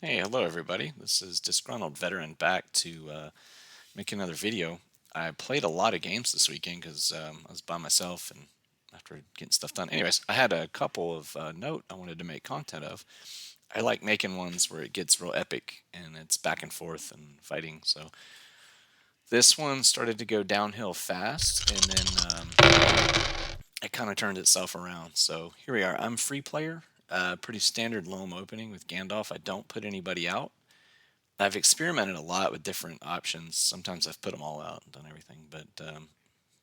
Hey, hello everybody. This is Disgruntled Veteran back to make another video. I played a lot of games this weekend because I was by myself and after getting stuff done. Anyways, I had a couple of note I wanted to make content of. I like making ones where it gets real epic and it's back and forth and fighting. So this one started to go downhill fast and then it kind of turned itself around. So here we are. I'm free player. Pretty standard loam opening with Gandalf. I don't put anybody out. I've experimented a lot with different options. Sometimes I've put them all out and done everything, but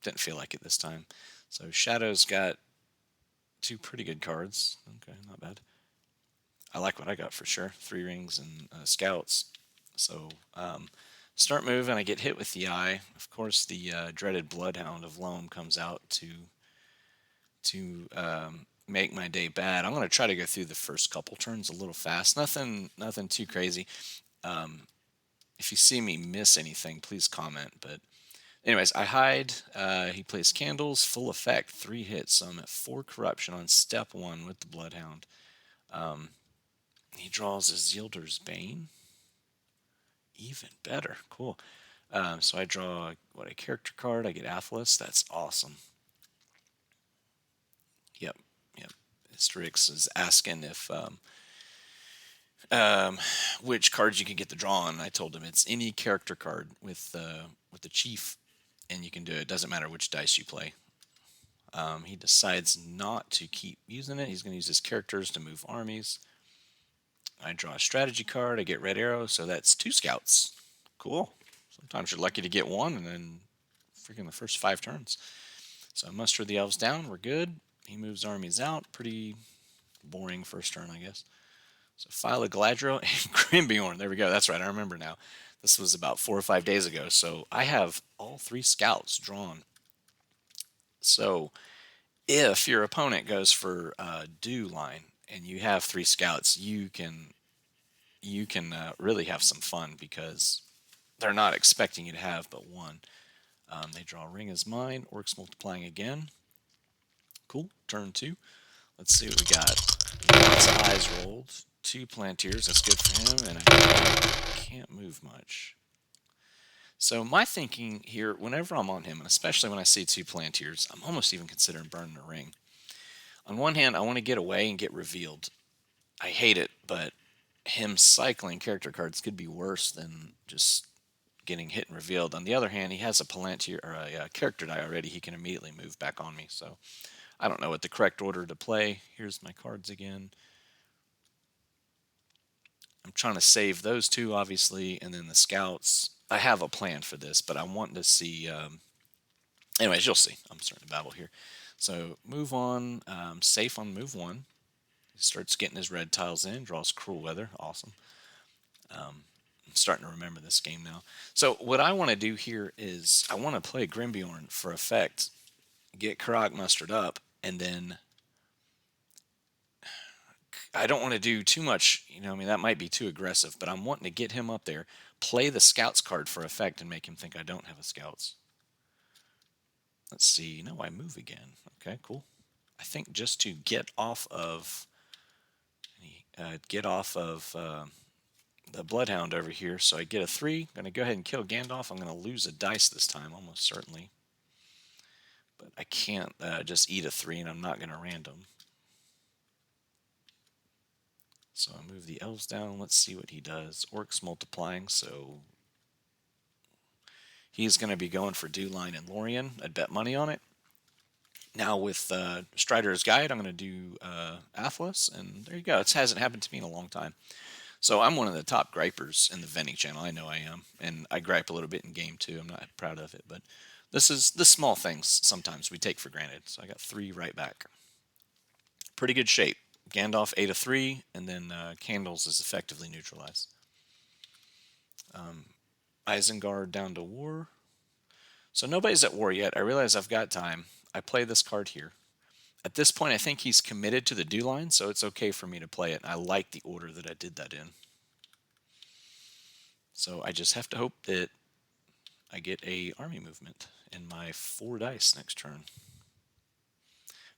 didn't feel like it this time. So Shadow's got two pretty good cards. Okay, not bad. I like what I got for sure. Three rings and scouts. So start move and I get hit with the eye. Of course, the dreaded Bloodhound of Loam comes out to make my day bad. I'm going to try to go through the first couple turns a little fast. Nothing too crazy. Um, if you see me miss anything, please comment. But anyways, I hide. He plays Candles, full effect, 3 hits. So I'm at 4 corruption on step 1 with the Bloodhound. Um, he draws a Zilder's Bane. Even better. Cool. So I draw a character card. I get Atlas. That's awesome. Yep. Yep. Strix is asking if um, which cards you can get the draw on. I told him it's any character card with the chief, and you can do it. It doesn't matter which dice you play. He decides not to keep using it. He's going to use his characters to move armies. I draw a strategy card. I get red arrow, so that's 2 scouts. Cool. Sometimes you're lucky to get one, and then freaking the first 5 turns. So I muster the elves down. We're good. He moves armies out. Pretty boring first turn, I guess. So File of Galadriel and Grimbeorn. There we go. That's right. I remember now. This was about 4 or 5 days ago. So I have all 3 scouts drawn. So if your opponent goes for dew line and you have 3 scouts, you can really have some fun because they're not expecting you to have but one. They draw Ring is Mine, Orcs multiplying again. Cool. Turn 2. Let's see what we got. Lots of eyes rolled. 2 Plantiers. That's good for him, and I can't move much. So my thinking here, whenever I'm on him, and especially when I see 2 Plantiers, I'm almost even considering burning a ring. On one hand, I want to get away and get revealed. I hate it, but him cycling character cards could be worse than just getting hit and revealed. On the other hand, he has a Palantir or a character die already. He can immediately move back on me. So I don't know what the correct order to play. Here's my cards again. I'm trying to save those 2, obviously, and then the scouts. I have a plan for this, but I want to see. Anyways, you'll see. I'm starting to babble here. So move on. Safe on move 1. He starts getting his red tiles in, draws Cruel Weather. Awesome. I'm starting to remember this game now. So what I want to do here is I want to play Grimbeorn for effect, get Karak mustered up, and then I don't want to do too much. I mean, that might be too aggressive, but I'm wanting to get him up there, play the Scouts card for effect, and make him think I don't have a Scouts. Let's see. No, I move again. Okay, cool. I think just to get off of the Bloodhound over here. So I get a 3. I'm going to go ahead and kill Gandalf. I'm going to lose a dice this time, almost certainly. But I can't just eat a 3, and I'm not going to random. So I move the elves down. Let's see what he does. Orcs multiplying, so he's going to be going for Dewline and Lorien. I'd bet money on it. Now with Strider's Guide, I'm going to do Athlas, and there you go. It hasn't happened to me in a long time. So I'm one of the top gripers in the vending channel. I know I am, and I gripe a little bit in game too. I'm not proud of it, but this is the small things sometimes we take for granted. So I got 3 right back. Pretty good shape. Gandalf 8 of 3, and then Candles is effectively neutralized. Isengard down to war. So nobody's at war yet. I realize I've got time. I play this card here. At this point, I think he's committed to the dew line, so it's okay for me to play it. I like the order that I did that in. So I just have to hope that I get a army movement in my 4 dice next turn.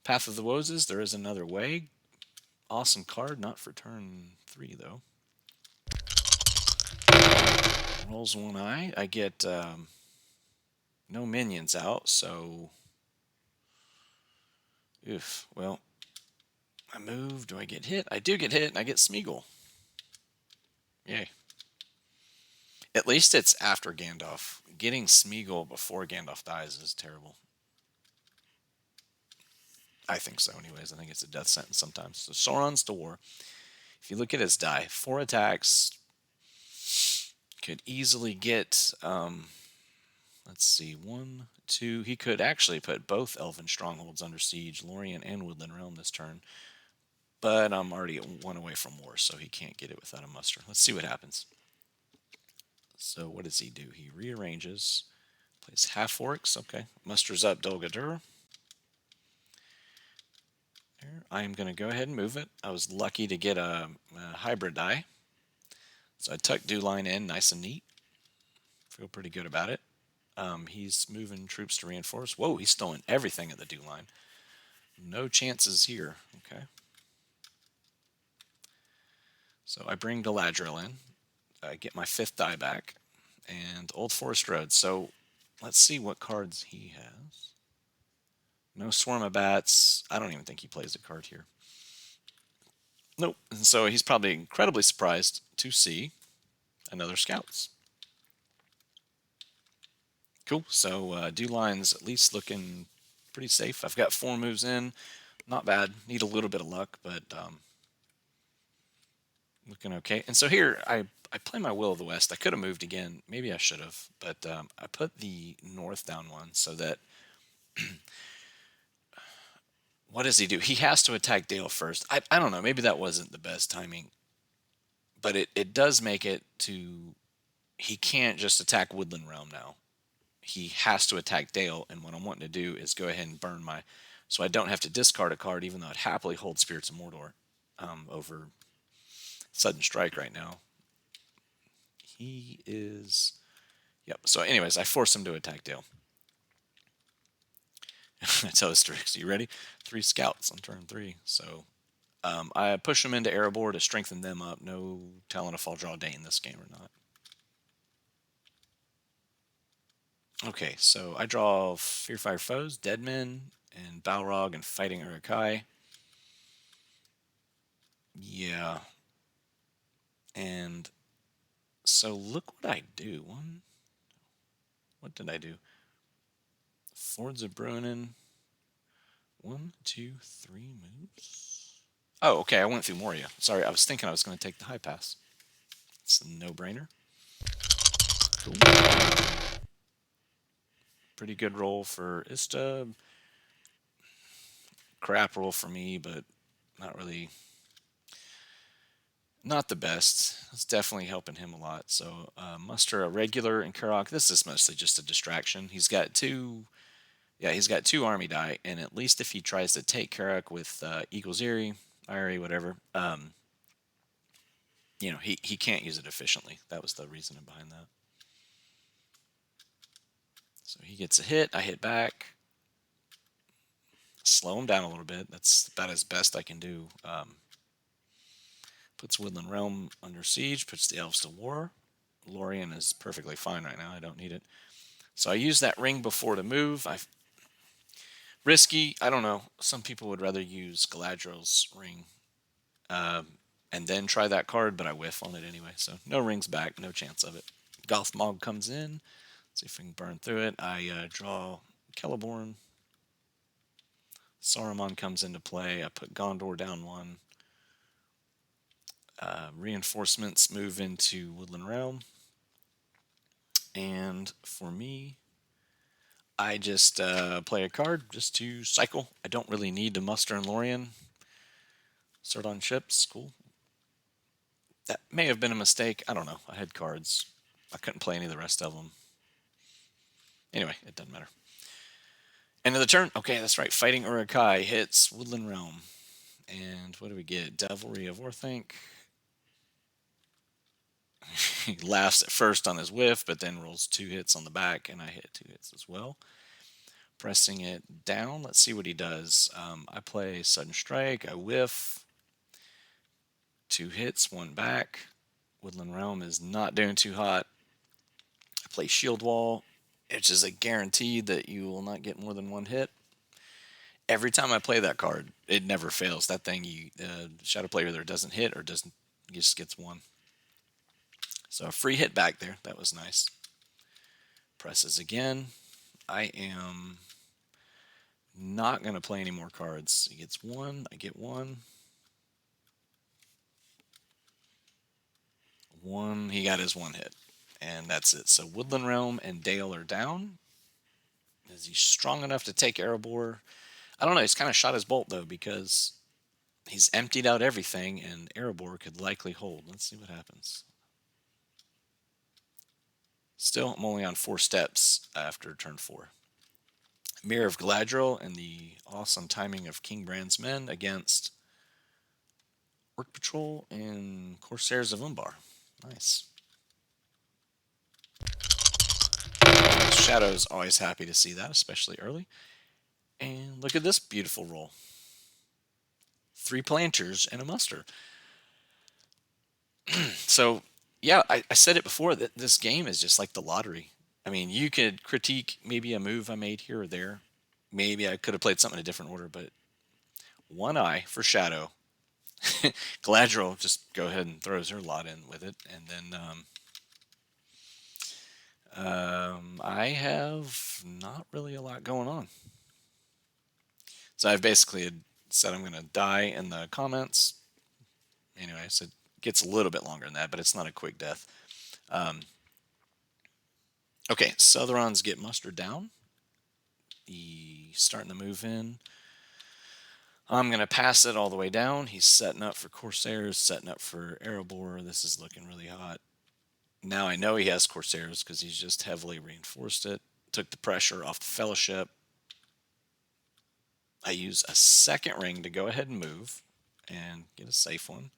Path of the Woses, there is another way. Awesome card, not for turn 3 though. rolls one eye. I get no minions out, so... Oof, well, I move. Do I get hit? I do get hit, and I get Smeagol. Yay. At least it's after Gandalf. Getting Smeagol before Gandalf dies is terrible. I think so, anyways. I think it's a death sentence sometimes. So Sauron's door. If you look at his die, 4 attacks, could easily get, let's see, 1, 2. He could actually put both Elven Strongholds under siege, Lorien and Woodland Realm this turn. But I'm already at 1 away from war, so he can't get it without a muster. Let's see what happens. So what does he do? He rearranges, plays half orcs, okay. Musters up Dol Guldur. I am going to go ahead and move it. I was lucky to get a hybrid die. So I tucked Dewline in nice and neat. Feel pretty good about it. He's moving troops to reinforce. Whoa, he's stolen everything at the Dewline. No chances here. Okay. So I bring Galadriel in. I get my 5th die back. And Old Forest Road. So let's see what cards he has. No Swarm of Bats. I don't even think he plays a card here. Nope. And so he's probably incredibly surprised to see another Scouts. Cool. So Dewline's at least looking pretty safe. I've got 4 moves in. Not bad. Need a little bit of luck, but looking okay. And so here, I play my Will of the West. I could have moved again. Maybe I should have. But I put the north down 1 so that... What does he do? He has to attack Dale first. I don't know. Maybe that wasn't the best timing. But it does make it to... He can't just attack Woodland Realm now. He has to attack Dale, and what I'm wanting to do is go ahead and burn my... So I don't have to discard a card, even though I'd happily hold Spirits of Mordor over Sudden Strike right now. He is... Yep. So anyways, I force him to attack Dale. I tell Asterix, you ready? 3 scouts on turn 3. So I push them into Erebor to strengthen them up. No telling if I'll draw Day in this game or not. Okay, so I draw Fearfire Foes, Deadmen, and Balrog, and Fighting Uruk-hai. Yeah. And so look what I do. What did I do? Fords of Brunnen. 1, 2, 3 moves. Oh, okay, I went through Moria. Sorry, I was thinking I was going to take the high pass. It's a no-brainer. Cool. Pretty good roll for Ista. Crap roll for me, but not really... Not the best. It's definitely helping him a lot. So muster a regular in Karok. This is mostly just a distraction. He's got 2... Yeah, he's got 2 army die, and at least if he tries to take Karok with Eagle's Eyrie, whatever, you know, he can't use it efficiently. That was the reasoning behind that. So he gets a hit. I hit back. Slow him down a little bit. That's about as best I can do. Puts Woodland Realm under siege. Puts the Elves to war. Lorien is perfectly fine right now. I don't need it. So I use that ring before to move. Risky. I don't know. Some people would rather use Galadriel's ring and then try that card, but I whiff on it anyway. So no rings back. No chance of it. Gothmog comes in. See if we can burn through it. I draw Celeborn. Saruman comes into play. I put Gondor down 1. Reinforcements move into Woodland Realm. And for me, I just play a card just to cycle. I don't really need to muster in Lorien. Start on ships. Cool. That may have been a mistake. I don't know. I had cards. I couldn't play any of the rest of them. Anyway, it doesn't matter. End of the turn. Okay, that's right. Fighting Uruk-hai hits Woodland Realm. And what do we get? Devilry of Orthanc. He laughs at first on his whiff, but then rolls 2 hits on the back, and I hit 2 hits as well. Pressing it down. Let's see what he does. I play Sudden Strike. I whiff. 2 hits, 1 back. Woodland Realm is not doing too hot. play Shield Wall, which is a guarantee that you will not get more than one hit. Every time I play that card, it never fails. That thing, Shadow Play either doesn't hit or doesn't just gets one. So a free hit back there. That was nice. Presses again. I am not going to play any more cards. He gets one. I get one. One. He got his one hit. And that's it. So Woodland Realm and Dale are down. Is he strong enough to take Erebor? I don't know. He's kind of shot his bolt, though, because he's emptied out everything, and Erebor could likely hold. Let's see what happens. Still, I'm only on 4 steps after turn 4. Mirror of Galadriel and the awesome timing of King Brand's men against Orc Patrol and Corsairs of Umbar. Nice. Shadow's always happy to see that, especially early. And look at this beautiful roll. 3 planters and a muster. So, yeah, I said it before that this game is just like the lottery. I mean, you could critique maybe a move I made here or there. Maybe I could have played something in a different order, but one eye for Shadow. Galadriel just go ahead and throws her lot in with it, and then I have not really a lot going on. So I've basically said I'm going to die in the comments. Anyway, so it gets a little bit longer than that, but it's not a quick death. Okay, Southrons get mustered down. He's starting to move in. I'm going to pass it all the way down. He's setting up for Corsairs, setting up for Erebor. This is looking really hot. Now I know he has Corsairs because he's just heavily reinforced it. Took the pressure off the Fellowship. I use a second ring to go ahead and move and get a safe one.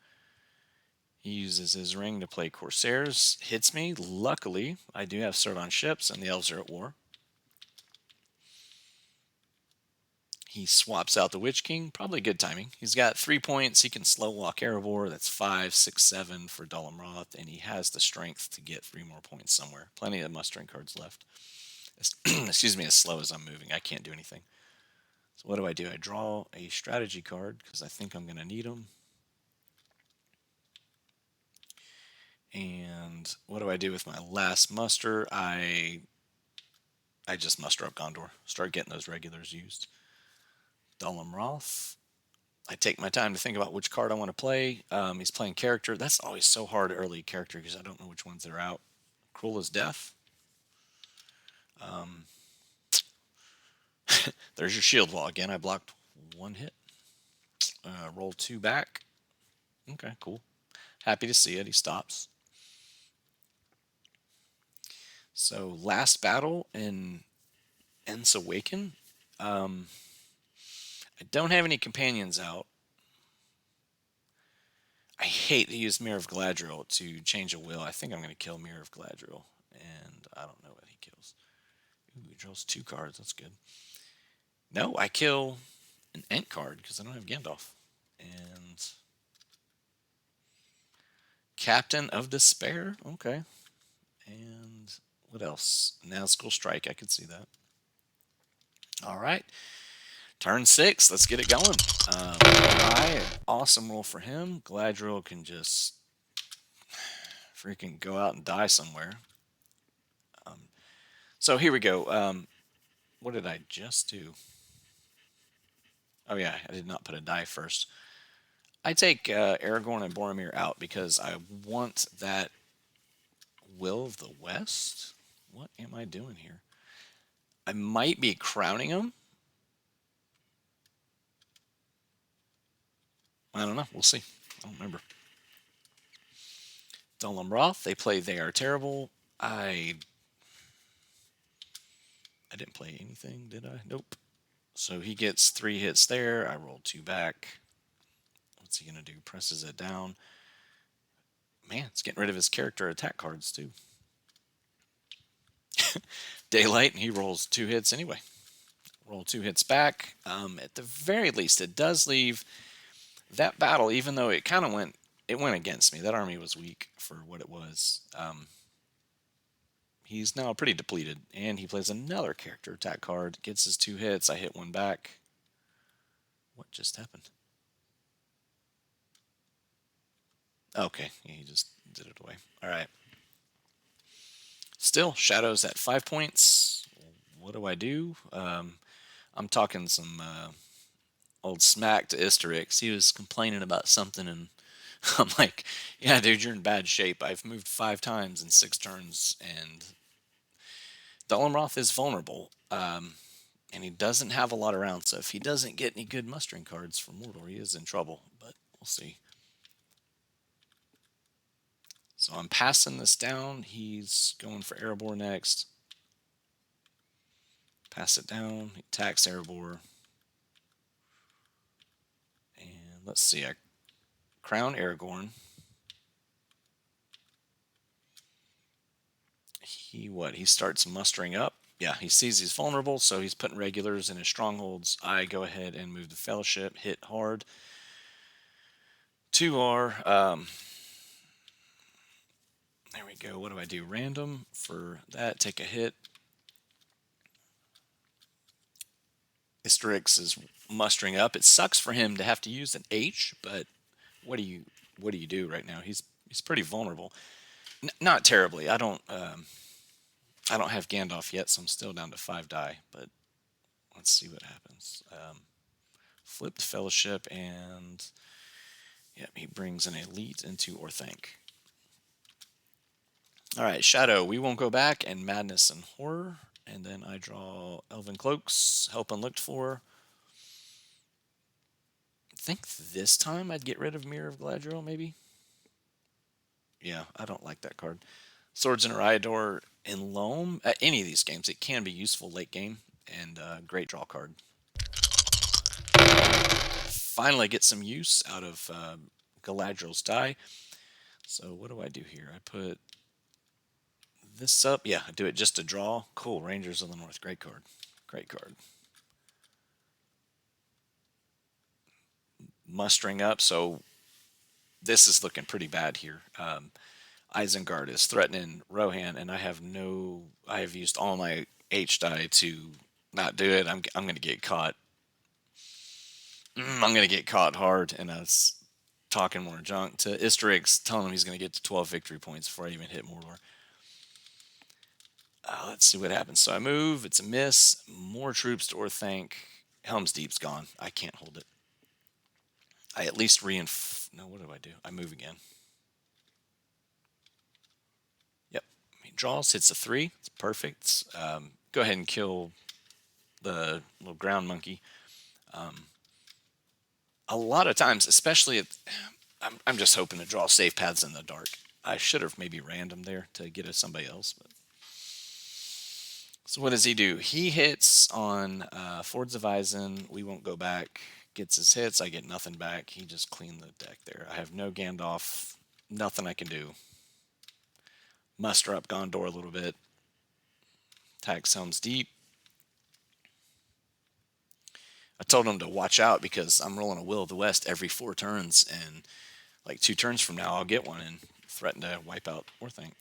He uses his ring to play Corsairs. Hits me. Luckily, I do have Sword on ships and the Elves are at war. He swaps out the Witch King. Probably good timing. He's got 3 points. He can slow walk Erebor. That's 5, 6, 7 for Dol-Amroth. And he has the strength to get 3 more points somewhere. Plenty of mustering cards left. Excuse me, as slow as I'm moving. I can't do anything. So what do? I draw a strategy card because I think I'm going to need them. And what do I do with my last muster? I just muster up Gondor. Start getting those regulars used. Dol-Amroth. I take my time to think about which card I want to play. He's playing character. That's always so hard early character because I don't know which ones are out. Cruel as Death. There's your shield wall. Again, I blocked 1 hit. Roll 2 back. Okay, cool. Happy to see it. He stops. So last battle in Ents Awaken. I don't have any companions out. I hate to use Mirror of Galadriel to change a will. I think I'm going to kill Mirror of Galadriel. And I don't know what he kills. Ooh, he draws 2 cards. That's good. No, I kill an Ent card because I don't have Gandalf. And Captain of Despair. Okay. And what else? Nazgul Strike. I could see that. All right. Turn 6. Let's get it going. Awesome roll for him. Galadriel can just freaking go out and die somewhere. So here we go. What did I just do? Oh yeah, I did not put a die first. I take Aragorn and Boromir out because I want that Will of the West. What am I doing here? I might be crowning him. I don't know. We'll see. I don't remember. Dol-Amroth, they play They Are Terrible. I didn't play anything, did I? Nope. So he gets 3 hits there. I roll 2 back. What's he going to do? Presses it down. Man, it's getting rid of his character attack cards, too. Daylight, and he rolls 2 hits anyway. Roll 2 hits back. At the very least, it does leave that battle, even though it kind of went against me. That army was weak for what it was. He's now pretty depleted, and he plays another character attack card. Gets his 2 hits. I hit one back. What just happened? Okay, he just did it away. All right. Still, Shadow's at 5 points. What do I do? I'm talking some old smack to Isterix. He was complaining about something, and I'm like, yeah, dude, you're in bad shape. I've moved 5 times in 6 turns, and Dullenroth is vulnerable. And he doesn't have a lot around, so if he doesn't get any good mustering cards for Mordor, he is in trouble, but we'll see. So I'm passing this down. He's going for Erebor next. Pass it down. He attacks Erebor. And let's see. I crown Aragorn. He starts mustering up. Yeah, he sees he's vulnerable, so he's putting regulars in his strongholds. I go ahead and move the Fellowship, hit hard. 2R. There we go. What do I do? Random for that. Take a hit. Isterix is mustering up. It sucks for him to have to use an H, but what do you do right now? He's pretty vulnerable. Not terribly. I don't have Gandalf yet, so I'm still down to 5 die. But let's see what happens. Flipped Fellowship, and yep, he brings an elite into Orthanc. All right, Shadow. We won't go back, and Madness and Horror, and then I draw Elven Cloaks. Help Unlooked For. I think this time I'd get rid of Mirror of Galadriel, maybe. Yeah, I don't like that card. Swords and Eriador in Loam. At any of these games, it can be useful late game, and great draw card. Finally get some use out of Galadriel's die. So what do I do here? I put this up. Yeah, I do it just to draw. Cool, Rangers of the North. Great card. Great card. Mustering up, so this is looking pretty bad here. Isengard is threatening Rohan, and I have used all my H die to not do it. I'm going to get caught. I'm going to get caught hard, and I was talking more junk to Isterix, telling him he's going to get to 12 victory points before I even hit Mordor. Let's see what happens. So I move. It's a miss. More troops to Orthanc. Helm's Deep's gone. I can't hold it. I at least No, what do I do? I move again. Yep. He draws, hits a 3. It's perfect. Go ahead and kill the little ground monkey. A lot of times, especially I'm just hoping to draw safe paths in the dark. I should have maybe random there to get at somebody else. But. So what does he do? He hits on Fords of Isen. We won't go back. Gets his hits. I get nothing back. He just cleaned the deck there. I have no Gandalf. Nothing I can do. Muster up Gondor a little bit. Attacks Helm's Deep. I told him to watch out because I'm rolling a Will of the West every 4 turns, and like 2 turns from now I'll get one and threaten to wipe out Orthanc.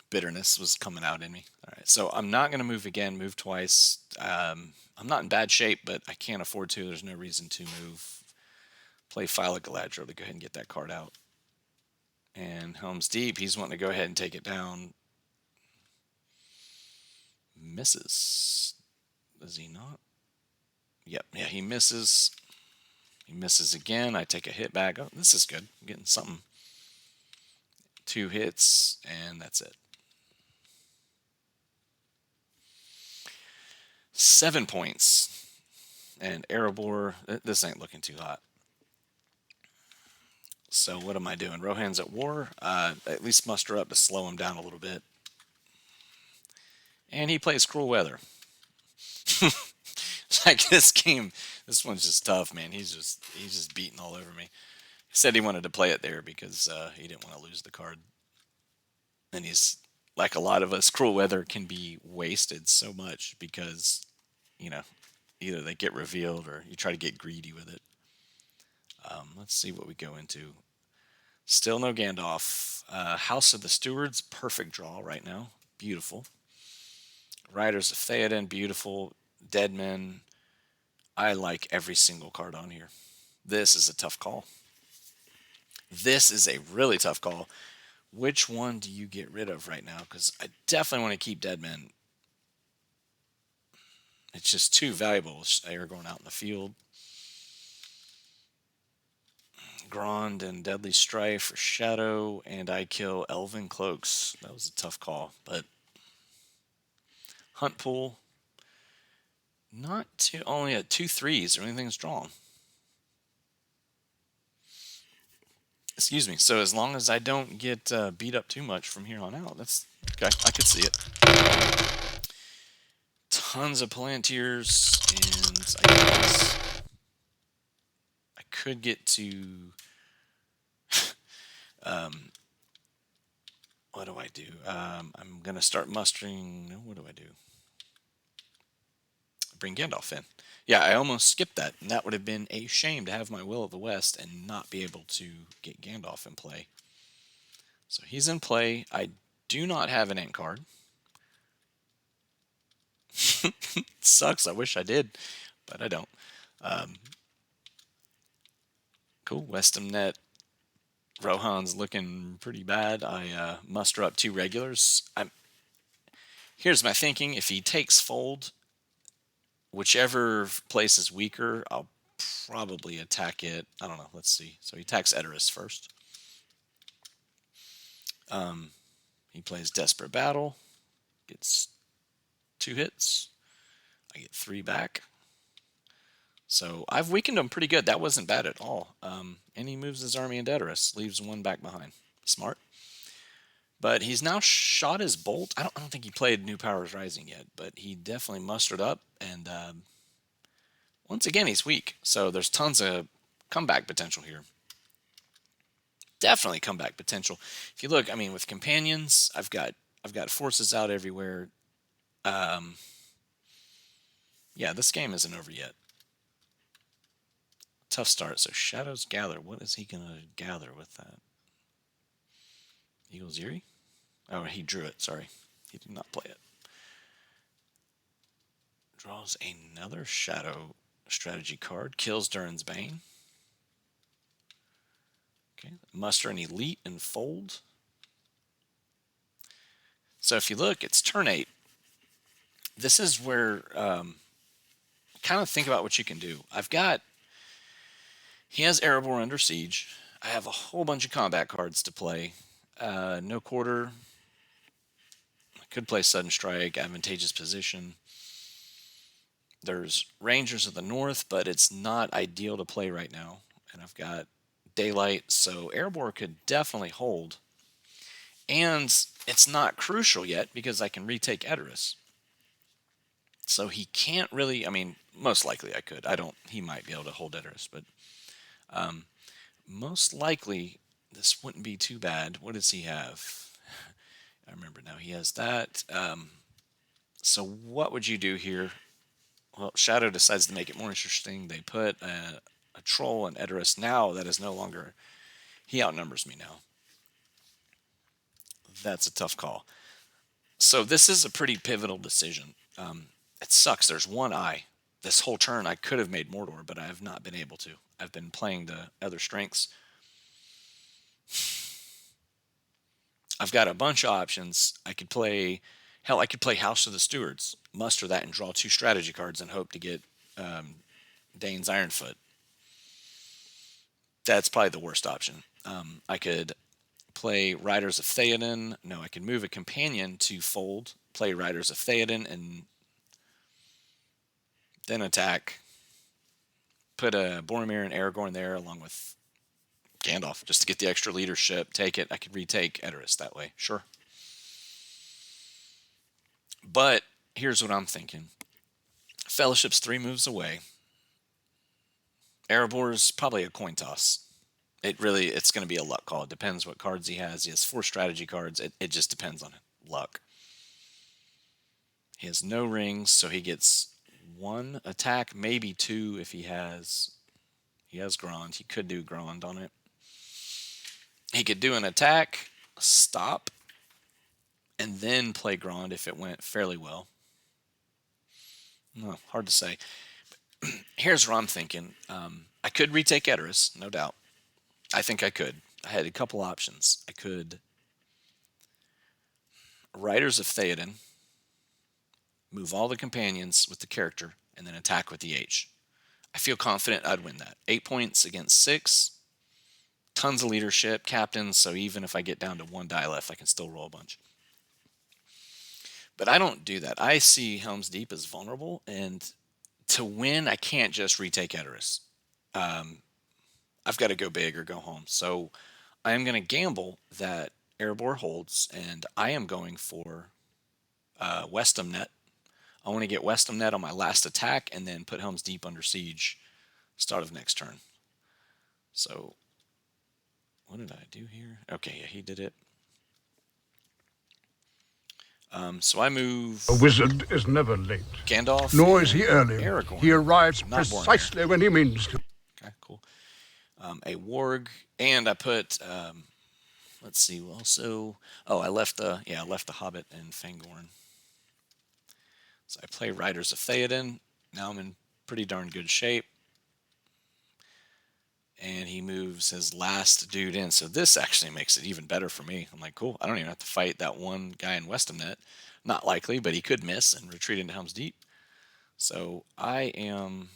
Bitterness was coming out in me. All right, so I'm not going to move again. Move twice. I'm not in bad shape, but I can't afford to. There's no reason to move. Play File of Galadriel to go ahead and get that card out. And Helm's Deep, he's wanting to go ahead and take it down. Misses. Does he not? Yep, yeah, he misses. He misses again. I take a hit back. Oh, this is good. I'm getting something. 2 hits, and that's it. 7 points. And Erebor, this ain't looking too hot. So what am I doing? Rohan's at war. At least muster up to slow him down a little bit. And he plays Cruel Weather. Like this game, this one's just tough, man. He's just beating all over me. He said he wanted to play it there because he didn't want to lose the card. And he's like a lot of us. Cruel Weather can be wasted so much because, either they get revealed or you try to get greedy with it. Let's see what we go into. Still no Gandalf. House of the Stewards, perfect draw right now. Beautiful. Riders of Theoden, beautiful. Dead Men. I like every single card on here. This is a tough call. This is a really tough call. Which one do you get rid of right now? Because I definitely want to keep Dead Men. It's just too valuable. Aragorn out in the field. Grond and Deadly Strife for Shadow, and I kill Elven Cloaks. That was a tough call, but Hunt Pool, not too, only at 2 3s or anything's drawn. Excuse me. So as long as I don't get beat up too much from here on out, that's okay. I could see it. Tons of Palantirs, and I guess I could get to. What do I do? I'm gonna start mustering. No, what do I do? Bring Gandalf in. Yeah, I almost skipped that, and that would have been a shame to have my Will of the West and not be able to get Gandalf in play. So he's in play. I do not have an ant card. Sucks. I wish I did, but I don't. Cool. Westamnet. Rohan's looking pretty bad. I muster up 2 regulars. Here's my thinking. If he takes fold, whichever place is weaker, I'll probably attack it. I don't know. Let's see. So he attacks Edoras first. He plays Desperate Battle. Gets 2 hits. I get 3 back. So I've weakened him pretty good. That wasn't bad at all. And he moves his army into Edoras. Leaves 1 back behind. Smart. But he's now shot his bolt. I don't think he played New Powers Rising yet, but he definitely mustered up. And once again, he's weak. So there's tons of comeback potential here. Definitely comeback potential. If you look, I mean, with companions, I've got forces out everywhere. Yeah, this game isn't over yet. Tough start. So Shadows Gather. What is he gonna gather with that? Eagle's Eerie? Oh, he drew it. Sorry, he did not play it. Draws another Shadow strategy card. Kills Durin's Bane. Okay. Muster an Elite and Fold. So if you look, it's turn 8. This is where kind of think about what you can do. He has Erebor under siege. I have a whole bunch of combat cards to play. No quarter. I could play Sudden Strike, Advantageous Position. There's Rangers of the North, but it's not ideal to play right now. And I've got Daylight, so Erebor could definitely hold. And it's not crucial yet because I can retake Edoras. So he can't really, I mean, most likely I could. He might be able to hold Edoras, but most likely this wouldn't be too bad. What does he have? I remember now. He has that. So what would you do here? Well, Shadow decides to make it more interesting. They put a troll and Edoras. Now that is no longer... He outnumbers me now. That's a tough call. So this is a pretty pivotal decision. It sucks. There's one eye. This whole turn I could have made Mordor, but I have not been able to. I've been playing the other strengths. I've got a bunch of options. I could play House of the Stewards, muster that and draw 2 strategy cards and hope to get Dane's Ironfoot. That's probably the worst option. I could play Riders of Theoden. No, I could move a companion to fold, play Riders of Theoden, and then attack. Put a Boromir and Aragorn there along with Gandalf just to get the extra leadership. Take it. I could retake Edoras that way. Sure. But here's what I'm thinking. Fellowship's 3 moves away. Erebor's probably a coin toss. It's going to be a luck call. It depends what cards he has. He has 4 strategy cards. It just depends on luck. He has no rings, so he gets 1 attack, maybe 2 if he has Grond. He could do Grond on it. He could do an attack, stop, and then play Grand if it went fairly well. No, hard to say. Here's what I'm thinking. I could retake Edoras, no doubt. I think I could. I had a couple options. I could Riders of Theoden, move all the companions with the character, and then attack with the H. I feel confident I'd win that. 8 points against 6. Tons of leadership, captains, so even if I get down to 1 die left, I can still roll a bunch. But I don't do that. I see Helm's Deep as vulnerable, and to win, I can't just retake Edoras. I've got to go big or go home. So I am going to gamble that Erebor holds, and I am going for Westham Net. I want to get Westham Net on my last attack and then put Helm's Deep under siege start of next turn. So what did I do here? Okay, yeah, he did it. So I move. A wizard is never late. Gandalf. Nor is he early. Aragorn. He arrives precisely when he means to. Okay, cool. A warg, and I put. Let's see. Also, I left the Hobbit and Fangorn. So I play Riders of Theoden. Now I'm in pretty darn good shape. And he moves his last dude in. So this actually makes it even better for me. I'm like, cool. I don't even have to fight that one guy in Westham Net. Not likely, but he could miss and retreat into Helm's Deep. So I am.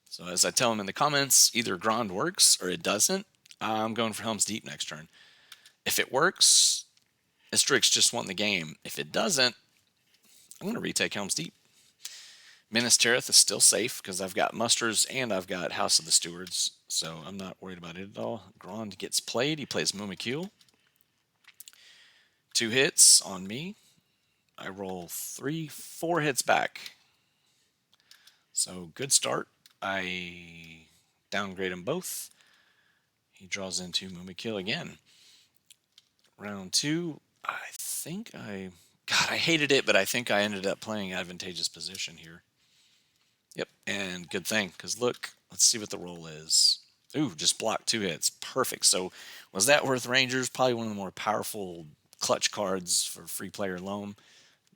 So as I tell him in the comments, either Grand works or it doesn't. I'm going for Helm's Deep next turn. If it works, Istrix just won the game. If it doesn't, I'm going to retake Helm's Deep. Minas Tirith is still safe because I've got Musters and I've got House of the Stewards, so I'm not worried about it at all. Grand gets played. He plays Mumikul. 2 hits on me. I roll 4 hits back. So good start. I downgrade them both. He draws into Mumikul again. Round 2, I hated it, but I think I ended up playing advantageous position here. Yep, and good thing, because look, let's see what the roll is. Ooh, just blocked 2 hits. Perfect. So was that worth Rangers? Probably one of the more powerful clutch cards for free player loam.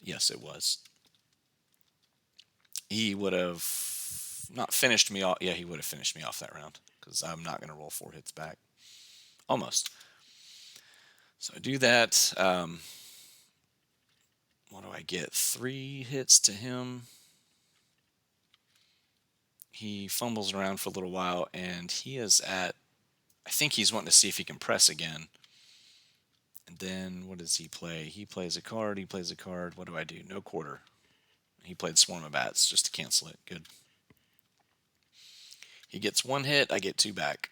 Yes, it was. He would have not finished me off. Yeah, he would have finished me off that round, because I'm not going to roll 4 hits back. Almost. So I do that. What do I get? 3 hits to him. He fumbles around for a little while, and he is at, I think he's wanting to see if he can press again. And then what does he play? He plays a card. What do I do? No quarter. He played Swarm of Bats just to cancel it. Good. He gets 1 hit. I get 2 back.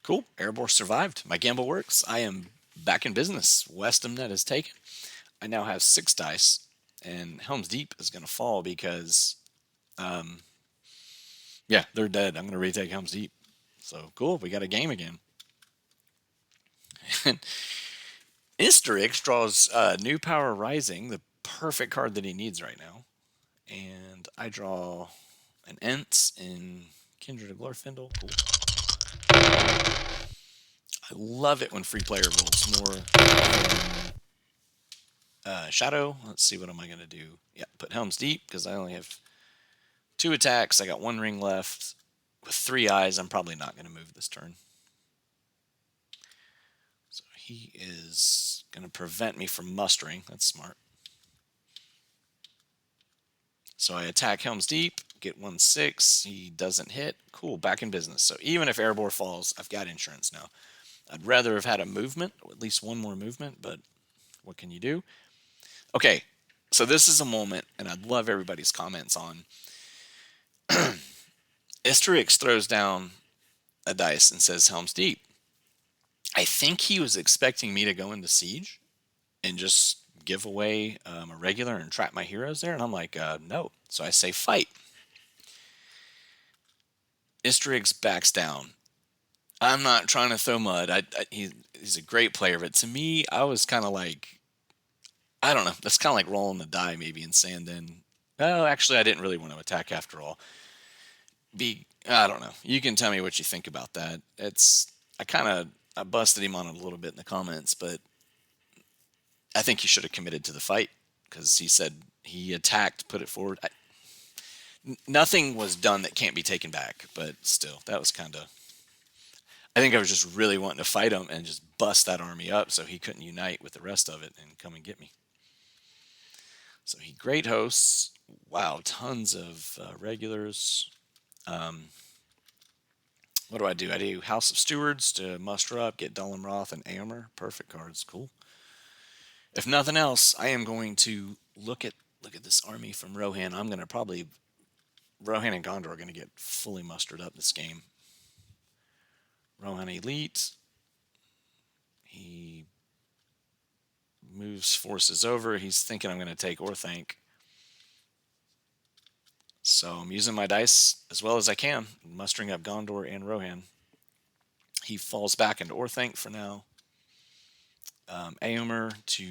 Cool. Erebor survived. My gamble works. I am back in business. Westham Net is taken. I now have 6 dice, and Helm's Deep is going to fall because, they're dead. I'm going to retake Helm's Deep. So cool. We got a game again. Istrix draws New Power Rising, the perfect card that he needs right now. And I draw an Ents in Kindred of Glorfindel. Cool. I love it when free player rolls more than Shadow. Let's see, what am I going to do? Yeah, put Helm's Deep because I only have 2 attacks. I got 1 ring left. With 3 eyes, I'm probably not going to move this turn. So he is going to prevent me from mustering. That's smart. So I attack Helm's Deep, get 1/6. He doesn't hit. Cool, back in business. So even if Erebor falls, I've got insurance now. I'd rather have had a movement, or at least 1 more movement, but what can you do? Okay, so this is a moment, and I'd love everybody's comments on. Istrix throws down a dice and says Helm's Deep. I think he was expecting me to go into siege and just give away a regular and trap my heroes there, and I'm like, no. So I say fight. Istrix backs down. I'm not trying to throw mud. He's a great player, but to me, I was kind of like, I don't know. That's kind of like rolling the die maybe and saying then, oh, actually, I didn't really want to attack after all. I don't know. You can tell me what you think about that. I busted him on it a little bit in the comments, but I think he should have committed to the fight because he said he attacked, put it forward. Nothing was done that can't be taken back, but still, that was kind of. I think I was just really wanting to fight him and just bust that army up so he couldn't unite with the rest of it and come and get me. So he great hosts. Wow, tons of regulars. Um, what do I do? I do House of Stewards to muster up, get Dullam Roth and Aomer. Perfect cards. Cool. If nothing else, I am going to look at this army from Rohan. I'm going to probably Rohan and Gondor are going to get fully mustered up this game. Rohan Elite. He moves forces over. He's thinking I'm going to take Orthanc. So I'm using my dice as well as I can, mustering up Gondor and Rohan. He falls back into Orthanc for now. Aomer to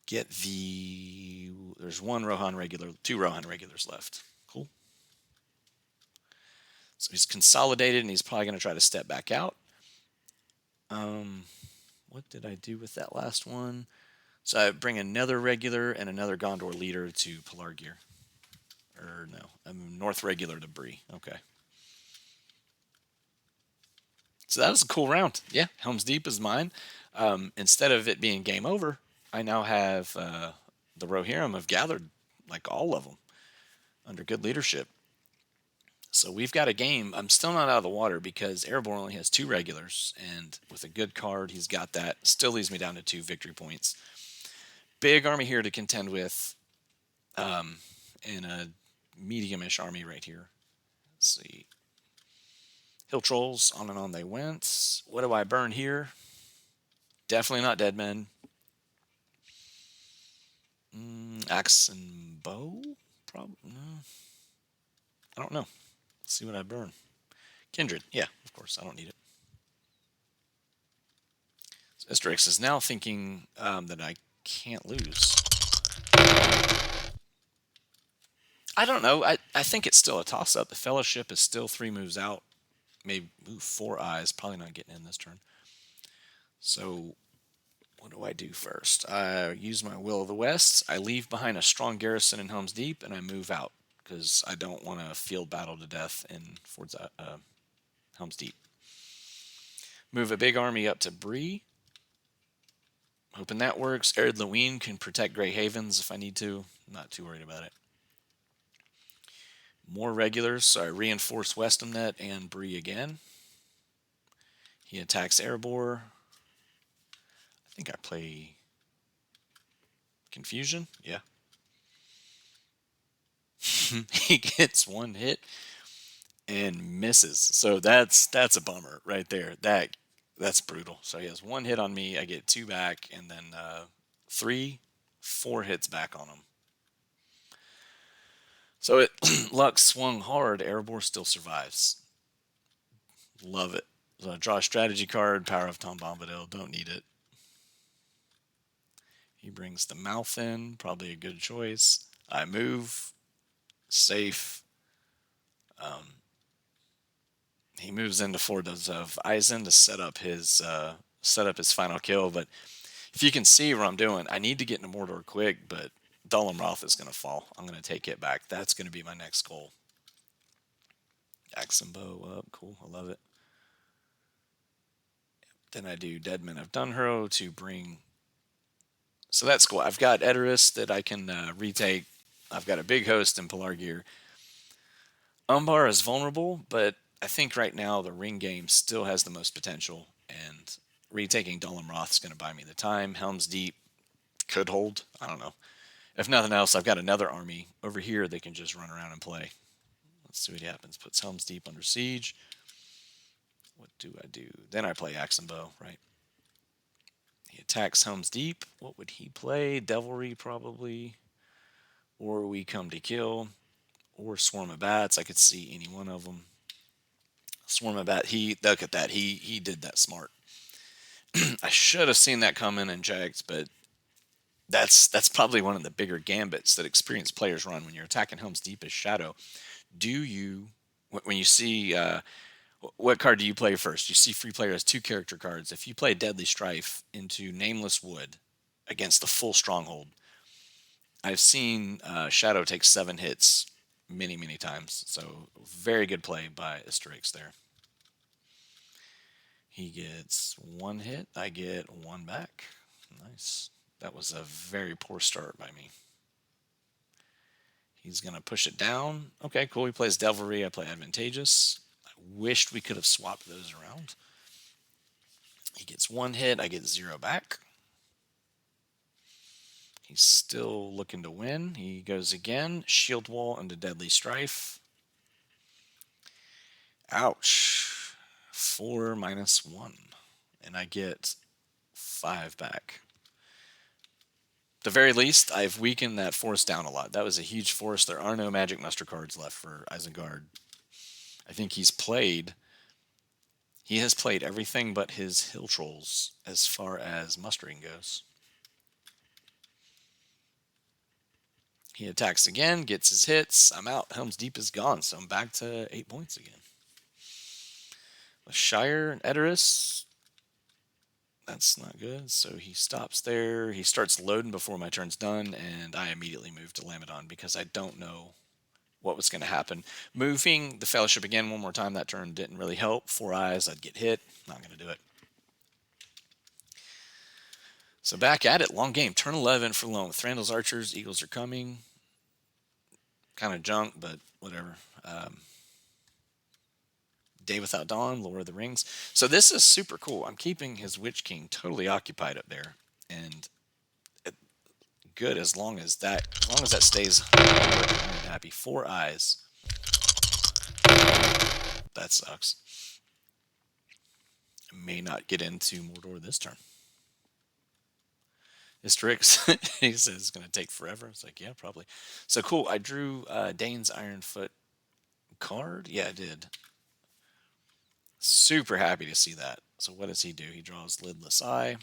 get the. There's one Rohan regular, two Rohan regulars left. Cool. So he's consolidated and he's probably going to try to step back out. What did I do with that last one? So I bring another regular and another Gondor leader to Pelargir. Or no, North regular to Bree. Okay. So that was a cool round. Yeah, Helm's Deep is mine. Instead of it being game over, I now have the Rohirrim have gathered like all of them under good leadership. So we've got a game. I'm still not out of the water because Erebor only has two regulars, and with a good card, he's got that. Still leaves me down to 2 victory points. Big army here to contend with, and a medium-ish army right here. Let's see. Hill Trolls, on and on they went. What do I burn here? Definitely not Dead Men. Axe and Bow? Probably. No. I don't know. Let's see what I burn. Kindred. Yeah, of course. I don't need it. So Asterix is now thinking that I can't lose. I don't know. I think it's still a toss-up. The Fellowship is still 3 moves out. Maybe 4 eyes. Probably not getting in this turn. So what do I do first? I use my Will of the West. I leave behind a strong garrison in Helm's Deep, and I move out because I don't want to field battle to death in Helm's Deep. Move a big army up to Bree. Hoping that works. Ered Lewin can protect Grey Havens if I need to. I'm not too worried about it. More regulars, so I reinforce Westamnet and Bree again. He attacks Erebor. I think I play Confusion. Yeah. He gets 1 hit and misses. So that's a bummer right there. That's brutal. So he has 1 hit on me. I get 2 back, and then 4 hits back on him. So it luck swung hard. Erebor still survives. Love it. So I draw a strategy card. Power of Tom Bombadil. Don't need it. He brings the mouth in. Probably a good choice. I move. Safe. He moves into Fordos of Eisen to set up his final kill. But if you can see what I'm doing, I need to get into Mordor quick. But Dullam Roth is going to fall. I'm going to take it back. That's going to be my next goal. Axe and Bow up. Cool. I love it. Then I do Deadman of Dunhurrow to bring. So that's cool. I've got Edoras that I can retake. I've got a big host in Pelargir. Umbar is vulnerable, but I think right now the ring game still has the most potential, and retaking Dullam Roth is going to buy me the time. Helm's Deep could hold. I don't know. If nothing else, I've got another army over here that can just run around and play. Let's see what happens. Puts Helm's Deep under siege. What do I do? Then I play Axe and Bow, right? He attacks Helm's Deep. What would he play? Devilry, probably. Or We Come to Kill. Or Swarm of Bats. I could see any one of them. Swarm of Bats. Look at that. He did that smart. I should have seen that coming and checked, but that's probably one of the bigger gambits that experienced players run when you're attacking Helm's Deep as Shadow. Do you When you see what card do you play first? You see free player has two character cards. If you play Deadly Strife into Nameless Wood against the full Stronghold, I've seen Shadow take 7 hits many, many times. So very good play by Asterix there. He gets 1 hit. I get 1 back. Nice. That was a very poor start by me. He's going to push it down. Okay, cool. He plays Devilry. I play Advantageous. I wished we could have swapped those around. He gets 1 hit. I get 0 back. He's still looking to win. He goes again. Shield Wall into Deadly Strife. Ouch. 4 minus 1. And I get 5 back. At the very least, I've weakened that force down a lot. That was a huge force. There are no magic muster cards left for Isengard. I think he has played everything but his hill trolls as far as mustering goes. He attacks again, gets his hits. I'm out. Helm's Deep is gone, so I'm back to 8 points again. With Shire and Edoras, that's not good. So he stops there. He starts loading before my turn's done, and I immediately move to Lamedon because I don't know what was going to happen. Moving the Fellowship again one more time that turn didn't really help. 4 eyes, I'd get hit. Not going to do it. So back at it. Long game. Turn 11 for Lone. Thranduil's Archers. Eagles are coming. Kind of junk, but whatever. Day Without Dawn, Lord of the Rings. So this is super cool. I'm keeping his Witch King totally occupied up there, and good as long as that stays. I'm happy. 4 eyes. That sucks. May not get into Mordor this turn. Asterix, he says it's going to take forever. It's like, yeah, probably. So cool. I drew Dane's Ironfoot card. Yeah, I did. Super happy to see that. So what does he do? He draws Lidless Eye.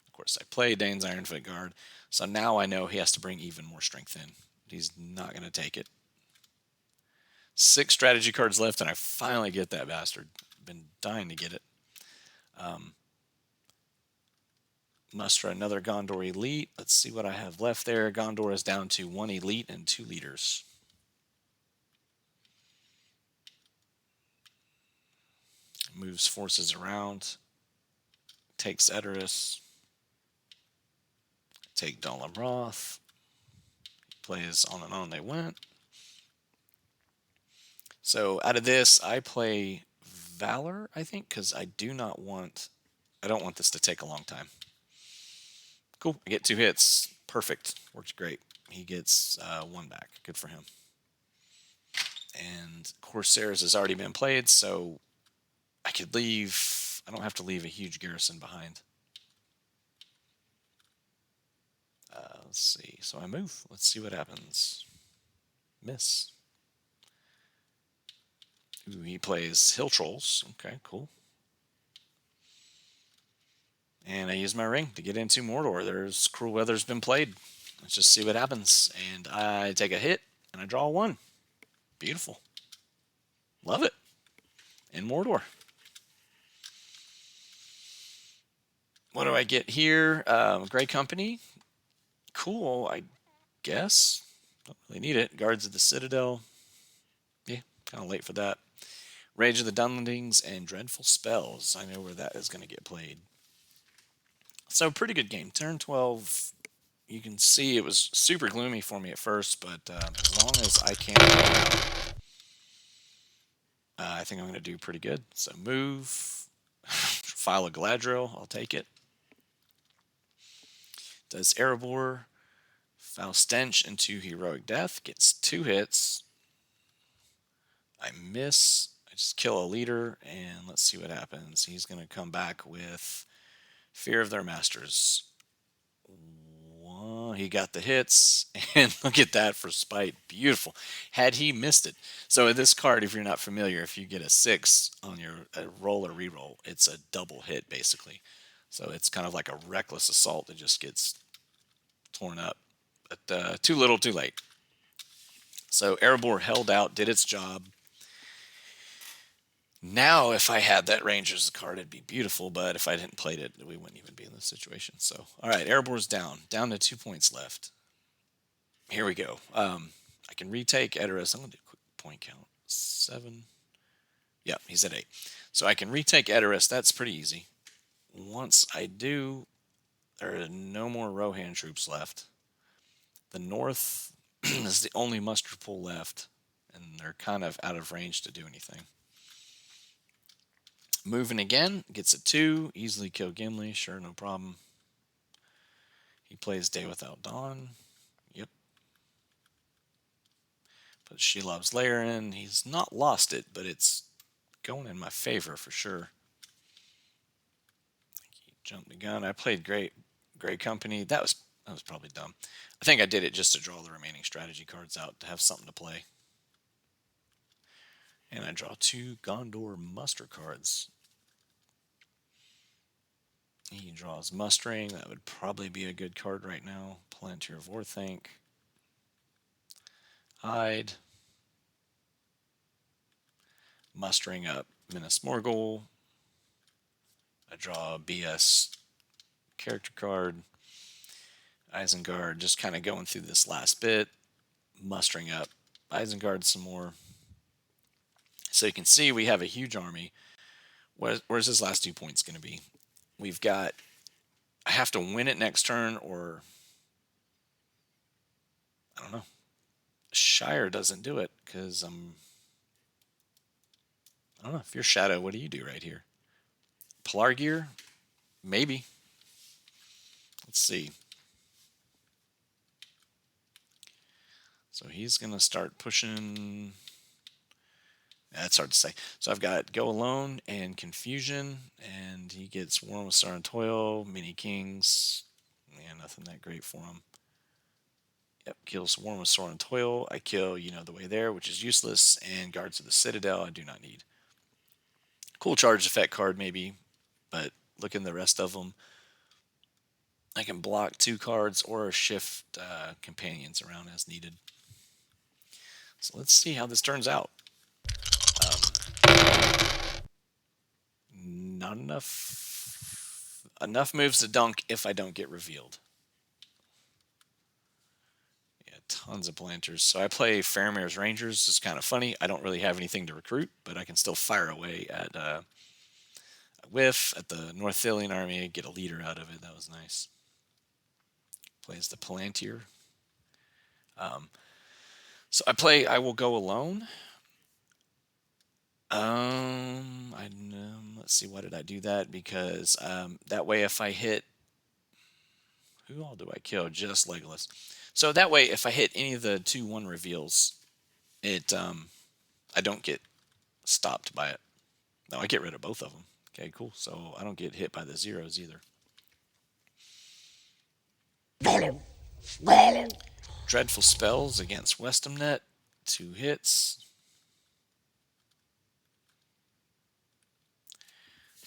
Of course, I play Dane's Ironfoot guard. So now I know he has to bring even more strength in. He's not going to take it. 6 strategy cards left, and I finally get that bastard. Been dying to get it. Muster another Gondor Elite. Let's see what I have left there. Gondor is down to 1 Elite and 2 Leaders. Moves forces around. Takes Edoras. Take Dol Amroth. Plays on and on they went. So out of this, I play Valor, I think, because I don't want this to take a long time. Cool. I get 2 hits. Perfect. Works great. He gets 1 back. Good for him. And Corsairs has already been played, so I could leave. I don't have to leave a huge garrison behind. Let's see. So I move. Let's see what happens. Miss. Ooh, he plays Hill Trolls. Okay, cool. And I use my ring to get into Mordor. There's Cruel Weather's been played. Let's just see what happens. And I take a hit, and I draw 1. Beautiful. Love it. In Mordor. What do I get here? Grey Company. Cool, I guess. Don't really need it. Guards of the Citadel. Yeah, kind of late for that. Rage of the Dunlendings and Dreadful Spells. I know where that is going to get played. So pretty good game. Turn 12, you can see it was super gloomy for me at first, but as long as I can, I think I'm going to do pretty good. So move, file a Galadriel, I'll take it. Does Erebor, Foul Stench into Heroic Death, gets 2 hits. I miss, I just kill a leader, and let's see what happens. He's going to come back with Fear of Their Masters. He got the hits, and look at that for spite. Beautiful. Had he missed it. So this card, if you're not familiar, if you get a 6 on your roll or reroll, it's a double hit, basically. So it's kind of like a reckless assault that just gets torn up. But too little, too late. So Erebor held out, did its job. Now, if I had that Rangers card, it'd be beautiful. But if I didn't play it, we wouldn't even be in this situation. So, all right, Erebor's down to 2 points left. Here we go. I can retake Edoras. I'm gonna do a quick point count. 7. Yeah, he's at 8. So I can retake Edoras. That's pretty easy. Once I do, there are no more Rohan troops left. The north is the only muster pool left, and they're kind of out of range to do anything. Moving again, gets a 2, easily kill Gimli, sure, no problem. He plays Day Without Dawn. Yep. But Shelob's Lair in. He's not lost it, but it's going in my favor for sure. He jumped the gun. I played Great Company. That was probably dumb. I think I did it just to draw the remaining strategy cards out to have something to play. And I draw 2 Gondor muster cards. He draws Mustering. That would probably be a good card right now. Palantir of Orthanc. Hide. Mustering up Minas Morgul. I draw a BS character card. Isengard, just kind of going through this last bit. Mustering up Isengard some more. So you can see we have a huge army. Where's his last 2 points going to be? We've got, I have to win it next turn, or I don't know. Shire doesn't do it because I don't know. If you're Shadow, what do you do right here? Pelargir? Maybe. Let's see. So he's going to start pushing. That's hard to say. So I've got Go Alone and Confusion, and he gets Warm with Star and Toil, Mini Kings. Yeah, nothing that great for him. Yep, kills Warm with Sword and Toil. I kill the way there, which is useless, and Guards of the Citadel I do not need. Cool charge effect card maybe, but look in the rest of them. I can block 2 cards or shift companions around as needed. So let's see how this turns out. Not enough moves to dunk if I don't get revealed. Yeah, tons of planters. So I play Faramir's Rangers. It's kind of funny. I don't really have anything to recruit, but I can still fire away at a whiff at the North Thilian army, get a leader out of it. That was nice. Plays the Palantir. So I will go alone. Let's see, why did I do that? Because that way, if I hit, who all do I kill? Just Legolas. So that way, if I hit any of the 2/1 reveals, I don't get stopped by it. No, I get rid of both of them. Okay, cool. So I don't get hit by the zeros either. Dreadful spells against Westamnet. 2 hits.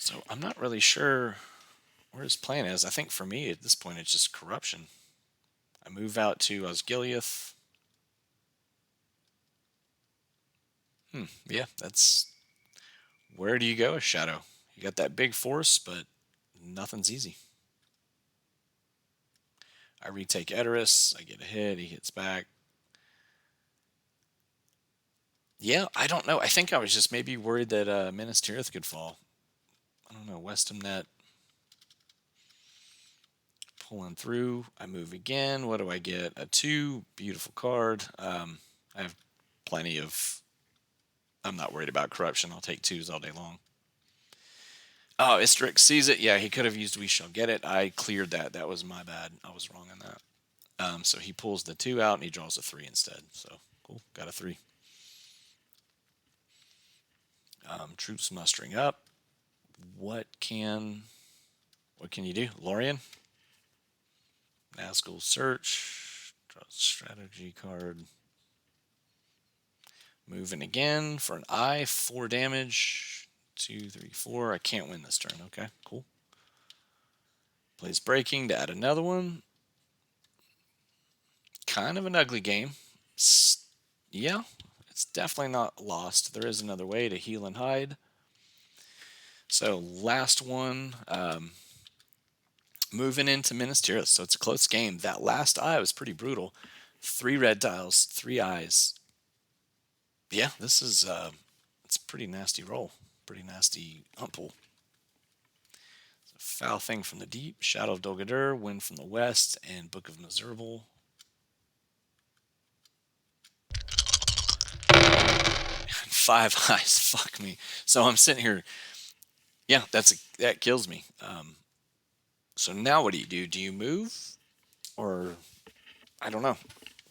So I'm not really sure where his plan is. I think for me at this point it's just corruption. I move out to Osgiliath. Yeah, that's where do you go, Shadow? You got that big force, but nothing's easy. I retake Edoras. I get a hit. He hits back. Yeah, I don't know. I think I was just maybe worried that Minas Tirith could fall. I don't know. Westamnet pulling through. I move again. What do I get? A 2. Beautiful card. I have plenty of. I'm not worried about corruption. I'll take 2s all day long. Oh, Istrix sees it. Yeah, he could have used We Shall Get It. I cleared that. That was my bad. I was wrong on that. So he pulls the 2 out and he draws a 3 instead. So cool. Got a 3. Troops mustering up. What can you do? Lorien? Nazgul Search. Draws a strategy card. Moving again for an I. 4 damage. 2, 3, 4. I can't win this turn. Okay, cool. Plays Breaking to add another one. Kind of an ugly game. Yeah, it's definitely not lost. There is another way to heal and hide. So last one, moving into Minas Tirith. So it's a close game. That last eye was pretty brutal. 3 red tiles, 3 eyes. Yeah, this is it's a pretty nasty roll. Pretty nasty hunt pool. Foul Thing from the Deep, Shadow of Dolgadur, Wind from the West, and Book of Miserable. 5 eyes, fuck me. So I'm sitting here. Yeah, that kills me. So now what do you do? Do you move, or I don't know?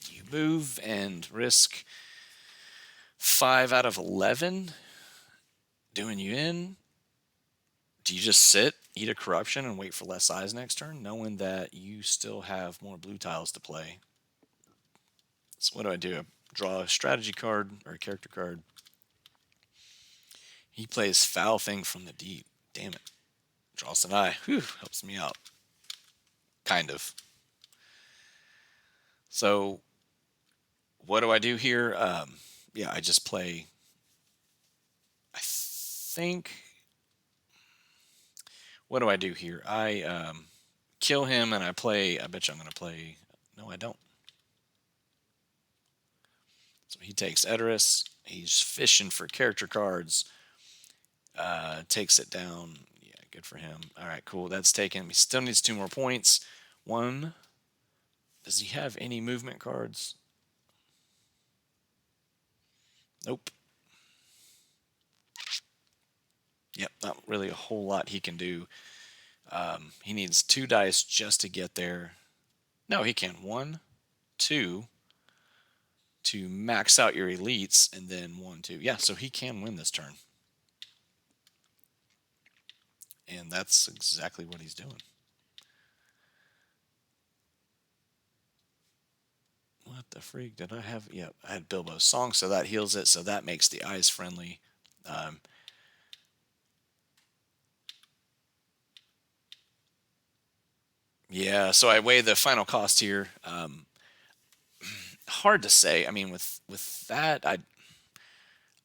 Do you move and risk 5 out of 11 doing you in? Do you just sit, eat a corruption, and wait for less eyes next turn, knowing that you still have more blue tiles to play? So what do? I draw a strategy card or a character card. He plays Foul Thing from the Deep. Damn it. Draws an eye. Whew, helps me out. Kind of. So what do I do here? Yeah, I just play. I think. What do I do here? I kill him and I play. I bet you I'm going to play. No, I don't. So he takes Edoras. He's fishing for character cards. Takes it down. Yeah, good for him. All right, cool. That's taken. He still needs 2 more points. One. Does he have any movement cards? Nope. Yep, not really a whole lot he can do. He needs 2 dice just to get there. No, he can. 1, 2 to max out your elites, and then 1, 2. Yeah, so he can win this turn. And that's exactly what he's doing. What the freak did I have? Yep, I had Bilbo's song, so that heals it. So that makes the eyes friendly. Um, yeah, so I weigh the final cost here. Hard to say. I mean, with that, I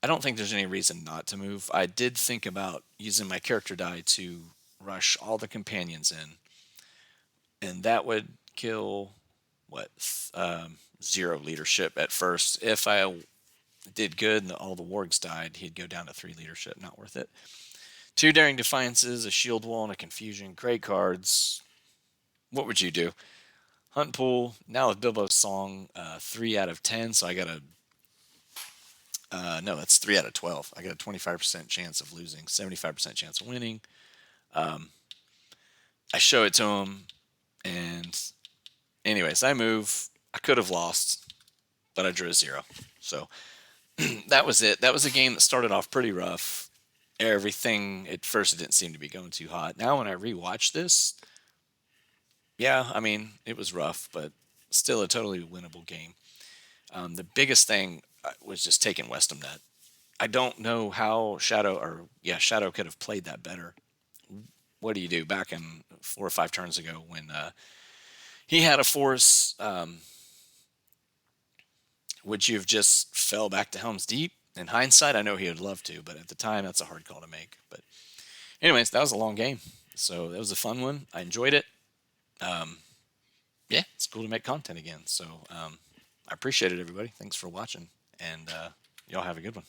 don't think there's any reason not to move. I did think about using my character die to rush all the companions in, and that would kill what 0 leadership at first. If I did good and all the wargs died, he'd go down to 3 leadership. Not worth it. 2 daring defiances, a shield wall, and a confusion. Great cards. What would you do? Hunt pool now with Bilbo's song, 3 out of 10. So I got a no, that's 3 out of 12. I got a 25% chance of losing, 75% chance of winning. I show it to him, and anyways, I move. I could have lost, but I drew a 0. So that was it. That was a game that started off pretty rough. Everything at first it didn't seem to be going too hot. Now when I rewatch this, yeah, I mean it was rough, but still a totally winnable game. The biggest thing was just taking Westham Net. I don't know how Shadow could have played that better. What do you do back in 4 or 5 turns ago when he had a force? Would you have just fell back to Helm's Deep? In hindsight, I know he would love to, but at the time, that's a hard call to make. But anyways, that was a long game, so that was a fun one. I enjoyed it. Yeah, it's cool to make content again. So I appreciate it, everybody. Thanks for watching, and y'all have a good one.